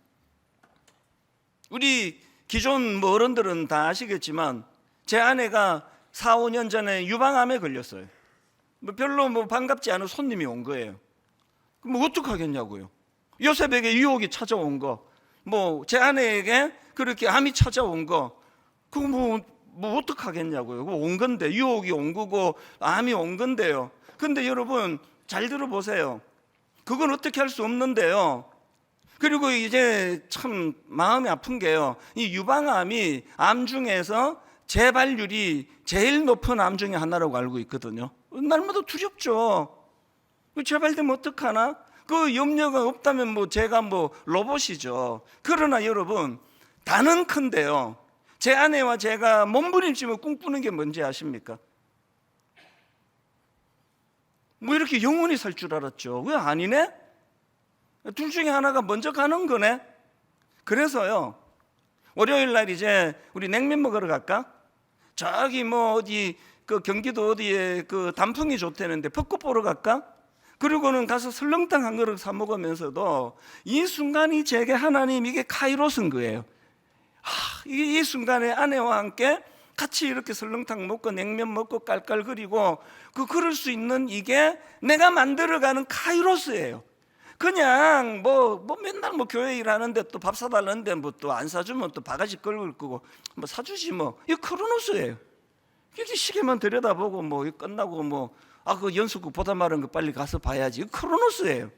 우리 기존 어른들은 다 아시겠지만 제 아내가 4, 5년 전에 유방암에 걸렸어요. 별로 반갑지 않은 손님이 온 거예요. 그럼 어떡하겠냐고요. 요셉에게 유혹이 찾아온 거, 제 아내에게 그렇게 암이 찾아온 거, 그거 어떡하겠냐고요. 그거 온 건데, 유혹이 온 거고 암이 온 건데요. 근데 여러분 잘 들어보세요. 그건 어떻게 할 수 없는데요. 그리고 이제 참 마음이 아픈 게요, 이 유방암이 암 중에서 재발률이 제일 높은 암 중에 하나라고 알고 있거든요. 날마다 두렵죠. 재발되면 어떡하나? 그 염려가 없다면 제가 로봇이죠. 그러나 여러분, 다는 큰데요, 제 아내와 제가 몸부림치며 꿈꾸는 게 뭔지 아십니까? 이렇게 영원히 살 줄 알았죠. 왜 아니네? 둘 중에 하나가 먼저 가는 거네. 그래서요, 월요일 날 이제 우리 냉면 먹으러 갈까? 저기 어디 그 경기도 어디에 그 단풍이 좋다는데 벚꽃 보러 갈까? 그리고는 가서 설렁탕 한 그릇 사 먹으면서도 이 순간이 제게 하나님 이게 카이로스인 거예요. 이 순간에 아내와 함께 같이 이렇게 설렁탕 먹고 냉면 먹고 깔깔거리고 그럴 수 있는 이게 내가 만들어가는 카이로스예요. 그냥 맨날 교회 일하는데 또 밥 사달라는데 또 안 사주면 또 바가지 끌고 끄고 사주지 이거 크로노스예요. 이렇게 시계만 들여다보고 끝나고 그 연속극 보다 말은 거 빨리 가서 봐야지. 이거 크로노스예요.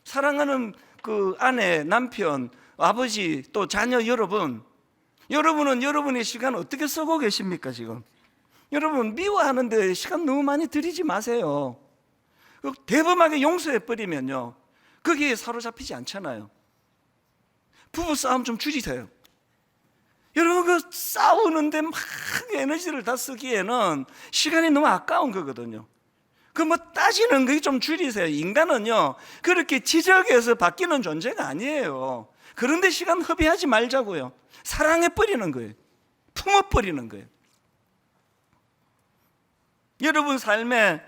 사랑하는 그 아내, 남편, 아버지 또 자녀 여러분, 여러분은 여러분의 시간 어떻게 쓰고 계십니까 지금? 여러분 미워하는데 시간 너무 많이 들이지 마세요. 대범하게 용서해버리면요, 거기에 사로잡히지 않잖아요. 부부 싸움 좀 줄이세요. 여러분 그 싸우는데 막 에너지를 다 쓰기에는 시간이 너무 아까운 거거든요. 따지는 거 좀 줄이세요. 인간은요 그렇게 지적해서 바뀌는 존재가 아니에요. 그런데 시간 허비하지 말자고요. 사랑해버리는 거예요. 품어버리는 거예요. 여러분 삶에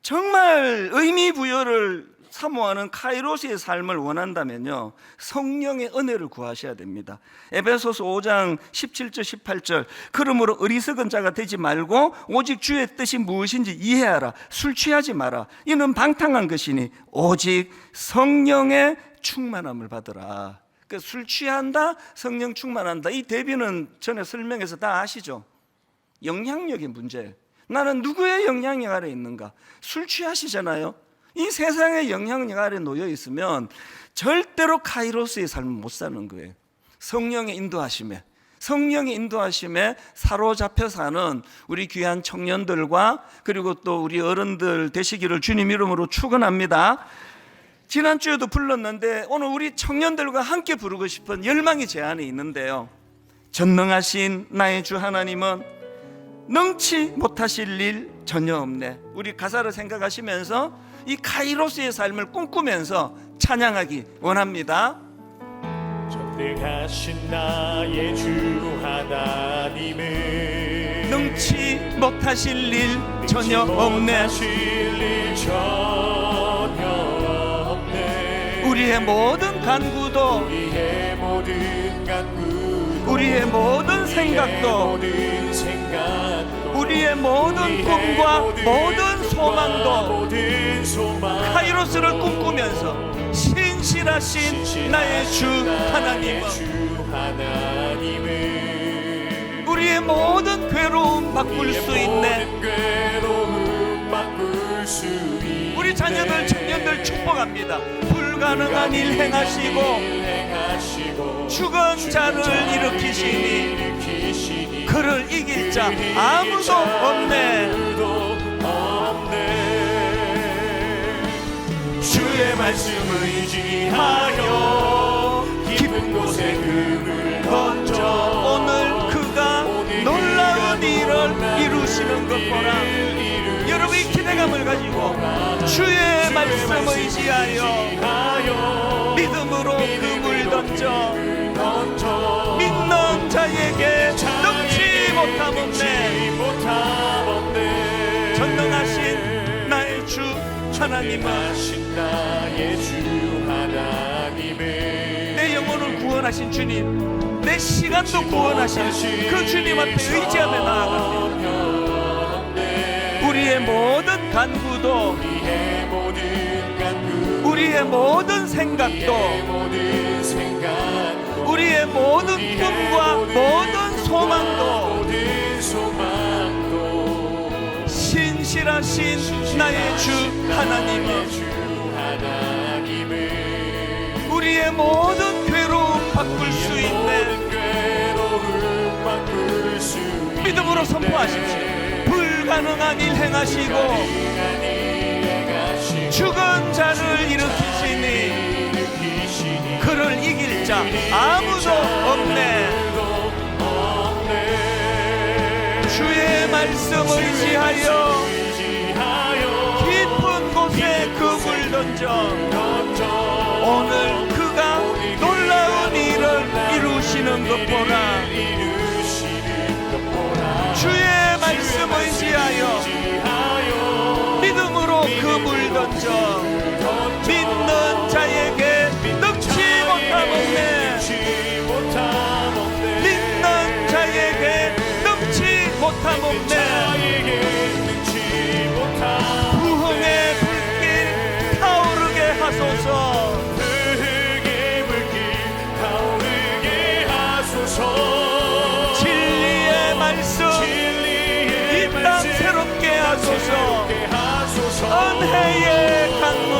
정말 의미 부여를 사모하는 카이로스의 삶을 원한다면요, 성령의 은혜를 구하셔야 됩니다. 에베소서 5장 17절 18절, 그러므로 어리석은 자가 되지 말고 오직 주의 뜻이 무엇인지 이해하라. 술 취하지 마라. 이는 방탕한 것이니 오직 성령의 충만함을 받으라. 술 취한다, 성령 충만한다, 이 대비는 전에 설명해서 다 아시죠? 영향력의 문제. 나는 누구의 영향력 아래 있는가? 술 취하시잖아요. 이 세상의 영향력 아래 놓여 있으면 절대로 카이로스의 삶을 못 사는 거예요. 성령의 인도하심에 사로잡혀 사는 우리 귀한 청년들과 그리고 또 우리 어른들 되시기를 주님 이름으로 축원합니다. 지난주에도 불렀는데 오늘 우리 청년들과 함께 부르고 싶은 열망의 제안이 있는데요, 전능하신 나의 주 하나님은 능치 못하실 일 전혀 없네. 우리 가사를 생각하시면서 이 카이로스의 삶을 꿈꾸면서 찬양하기 원합니다. 전능하신 나의 주 하나님은 능치 못하실 일 전혀 없네. 우리의 모든 간구도, 우리의 모든 생각도, 우리의 모든 꿈과 모든 소망도 카이로스를 꿈꾸면서 신실하신 나의 주 하나님은 우리의 모든 괴로움 바꿀 수 있네. 우리 자녀들 청년들 축복합니다. 불가능한 일 행하시고 죽은 자를 일으키시니 그를 이길 자 아무도 없네. 주의 말씀을 의지하여 깊은 곳에 금을 던져 오늘 그가 놀라운 일을 이루시는 것 보라. 여러분 이 기대감을 가지고 주의 말씀을 의지하여 믿음으로 금을 던져 믿는 자에게 능치 못함 없네. 전능하신 나의 주 하나님은 내 영혼을 구원하신 주님, 내 시간도 구원하신 그 주님 앞에 의지하며 나아갑니다. 우리의 모든 간구도, 우리의 모든 생각도, 우리의 모든 꿈과 모든 소망도 신실하신 나의 주 하나님은 우리의 모든 괴로움 바꿀 수 있네. 믿음으로 선포하십시오. 불가능한 일 행하시고 죽은 자를 일으키시니 그를 이길 자 아무도 없네. 주의 말씀을 의지하여 깊은 곳에 금을 던져 오늘 그가 놀라운 일을 이루시는 것 보라. 주의 말씀을 의지하여 믿음으로 금을 던져 믿는 자에게 능치 못함 없네. 믿는 자에게 능치 못함 없네. 부흥의 불길 타오르게 하소서. 진리의 말씀 이 땅 새롭게 하소서. 은혜의 강물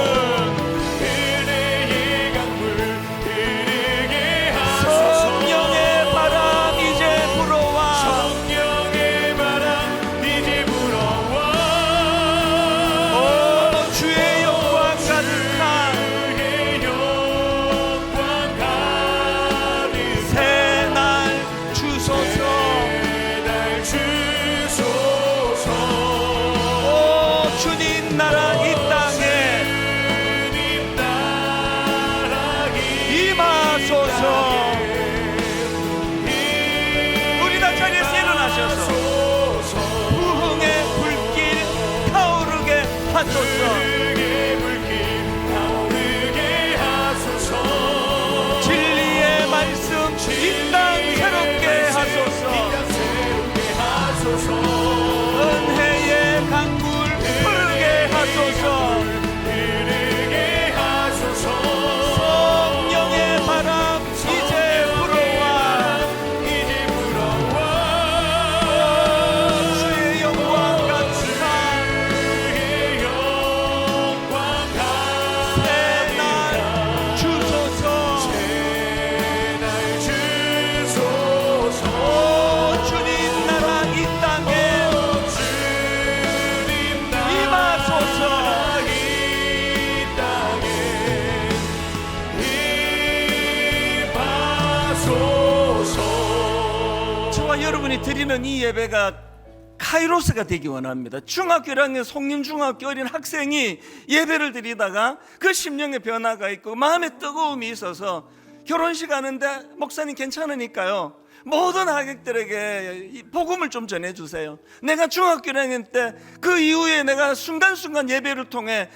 성령의 바람 이제 불어와. 오 주의 영광 가득한 새날 주소서. 오 주님 나라 이 땅에 임하소서. 우리 다 자리에서 일어나셔서 부흥의 불길 하소서. 진리의 말씀 이 땅 새롭게 하소서. 은혜의 강물 흐르게 하소서. 성령의 바람 이제 불어와. 주의 영광 감사. 새날 주소서. 오 주님 나라 이 땅에 임하소서. 저와 여러분이 드리는 이 예배가 카이로스가 되기 원합니다. 중학교 1학년 송림중학교 어린 학생이 예배를 드리다가 그 심령의 변화가 있고 마음의 뜨거움이 있어서 결혼식 하는데 목사님 괜찮으니까요 모든 하객들에게 이 복음을 좀 전해주세요. 내가 중학교 1학년 때 그 이후에 내가 순간순간 예배를 통해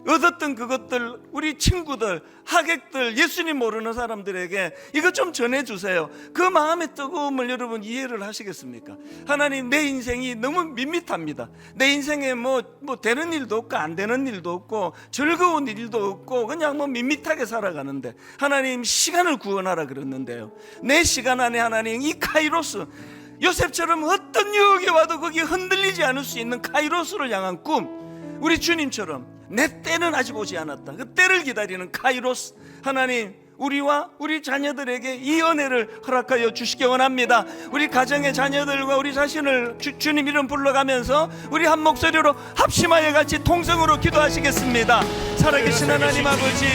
얻었던 그것들 우리 친구들 하객들 예수님 모르는 사람들에게 이것 좀 전해주세요. 그 마음의 뜨거움을 여러분 이해를 하시겠습니까? 하나님 내 인생이 너무 밋밋합니다. 내 인생에 뭐 되는 일도 없고 안 되는 일도 없고 즐거운 일도 없고 그냥 밋밋하게 살아가는데 하나님 시간을 구원하라 그랬는데요, 내 시간 안에 하나님 이 카이로스 요셉처럼 어떤 유혹이 와도 거기에 흔들리지 않을 수 있는 카이로스를 향한 꿈, 우리 주님처럼 내 때는 아직 오지 않았다, 그 때를 기다리는 카이로스 하나님 우리와 우리 자녀들에게 이 은혜를 허락하여 주시기 원합니다. 우리 가정의 자녀들과 우리 자신을 주님 이름 불러가면서 우리 한 목소리로 합심하여 같이 통성으로 기도하시겠습니다. 살아계신 하나님 아버지,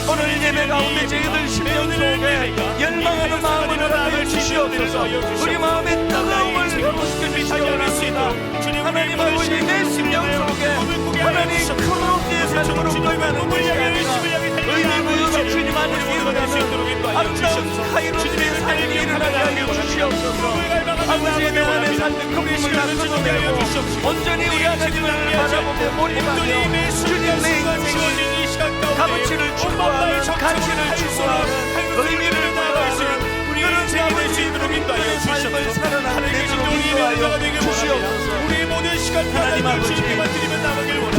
오늘 예배 가운데 저희들 심령 속에 열망하는 마음을 허락하여 주시옵소서. 우리 마음의 뜨거움을 회복시켜 주시기 원합니다. 하나님 아버지, 내 심령 속에 하나님 크로스의 삶으로 끌어가는 것이 아니라 의미부여가 주님 안에서 아름다운 카이로스의 삶이 일어나게 하여 주시옵소서. 아버지의 내 안에 삶의 금품을 다 끊어내고 온전히 우리 하나님을 바라보며 몰입하며 주님 내 인생이 값어치를 추구하는 가치를 추구하는 의미를 부여하는 그런 삶을 삶을 살아나는 내 주로 인도하여 주시옵소서. 하나님 아버지,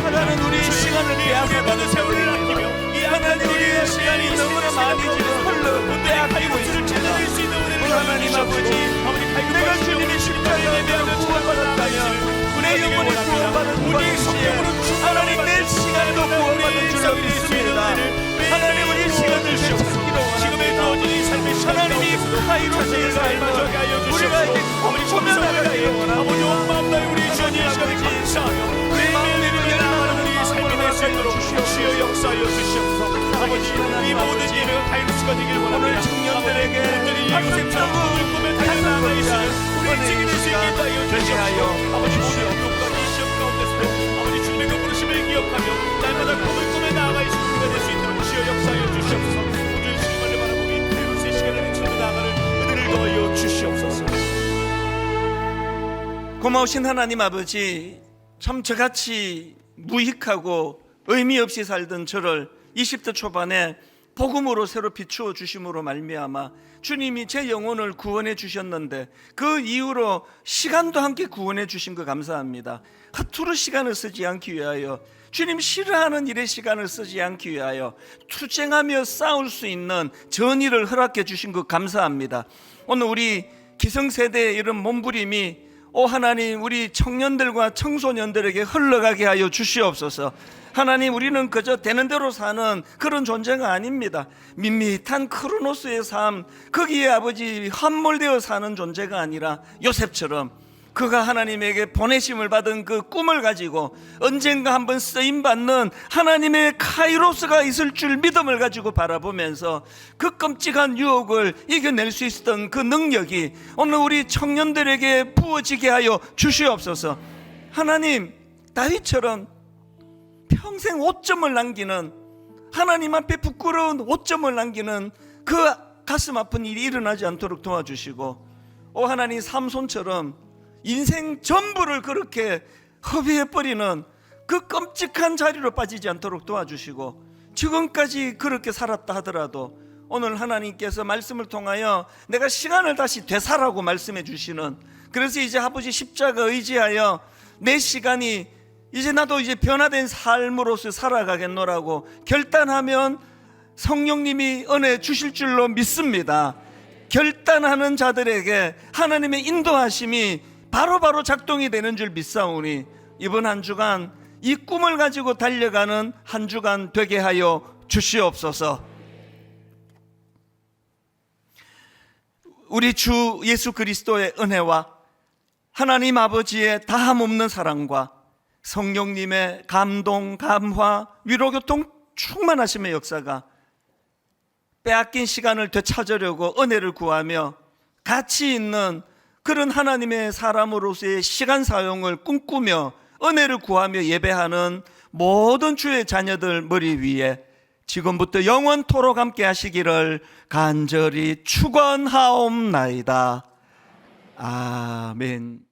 하나는 우리 시간을 빼앗아가는 하나님 우리의 시간이 너무나 많이 지금 흘러 빼앗기고 있습니다. 하나님 아버지, 내가 주님의 십자가에 예배하고 구원받았다면 내 영혼이 구원받은 것이지에 하나님 내 시간도 구원받은 줄로 믿습니다. 하나님 우리 시간을 되찾기로 원합니다. 하나님이 카이로스의 삶을 우리가 이제 꼭 소멸하게 원합니다. 우리 주님 아버지, 우리 마음을 열망하는 우리 삶이 될 수 있도록 주시어 역사하여 주시옵소서. 아버지, 이 모든 예배가 카이로스가 되길 원합니다. 오늘 청년들에게 학생적으로 꿈에 달려나가 있으면 우리 증인될 수 있게 하여 주시옵소서. 아버지, 오늘 욕까지 시험 가운데서도 아버지 주님의 그 부르심을 기억하며 날마다 꿈을 꿈에 나아가 있는 우리가 될 수 있도록 주시어 역사하여 주시옵소서. 오늘 주님을 바라보고 이 카이로스의 시간을 미치며 나아가는 은혜를 더하여 주시옵소서. 고마우신 하나님 아버지, 참 저같이 무익하고 의미 없이 살던 저를 20대 초반에 복음으로 새로 비추어 주심으로 말미암아 주님이 제 영혼을 구원해 주셨는데 그 이후로 시간도 함께 구원해 주신 거 감사합니다. 허투루 시간을 쓰지 않기 위하여, 주님 싫어하는 일에 시간을 쓰지 않기 위하여 투쟁하며 싸울 수 있는 전의를 허락해 주신 거 감사합니다. 오늘 우리 기성세대의 이런 몸부림이 오 하나님 우리 청년들과 청소년들에게 흘러가게 하여 주시옵소서. 하나님 우리는 그저 되는 대로 사는 그런 존재가 아닙니다. 밋밋한 크로노스의 삶, 거기에 아버지 함몰되어 사는 존재가 아니라 요셉처럼 그가 하나님에게 보내심을 받은 그 꿈을 가지고 언젠가 한번 쓰임받는 하나님의 카이로스가 있을 줄 믿음을 가지고 바라보면서 그 끔찍한 유혹을 이겨낼 수 있었던 그 능력이 오늘 우리 청년들에게 부어지게 하여 주시옵소서. 하나님, 다윗처럼 평생 오점을 남기는, 하나님 앞에 부끄러운 오점을 남기는 그 가슴 아픈 일이 일어나지 않도록 도와주시고, 오 하나님 삼손처럼 인생 전부를 그렇게 허비해버리는 그 끔찍한 자리로 빠지지 않도록 도와주시고, 지금까지 그렇게 살았다 하더라도 오늘 하나님께서 말씀을 통하여 내가 시간을 다시 되살라고 말씀해 주시는, 그래서 이제 아버지 십자가 의지하여 내 시간이 이제 나도 이제 변화된 삶으로서 살아가겠노라고 결단하면 성령님이 은혜 주실 줄로 믿습니다. 결단하는 자들에게 하나님의 인도하심이 바로바로 작동이 되는 줄 믿사오니, 이번 한 주간 이 꿈을 가지고 달려가는 한 주간 되게 하여 주시옵소서. 우리 주 예수 그리스도의 은혜와 하나님 아버지의 다함없는 사랑과 성령님의 감동, 감화, 위로, 교통 충만하심의 역사가 빼앗긴 시간을 되찾으려고 은혜를 구하며 가치 있는 그런 하나님의 사람으로서의 시간 사용을 꿈꾸며 은혜를 구하며 예배하는 모든 주의 자녀들 머리 위에 지금부터 영원토록 함께 하시기를 간절히 축원하옵나이다. 아멘.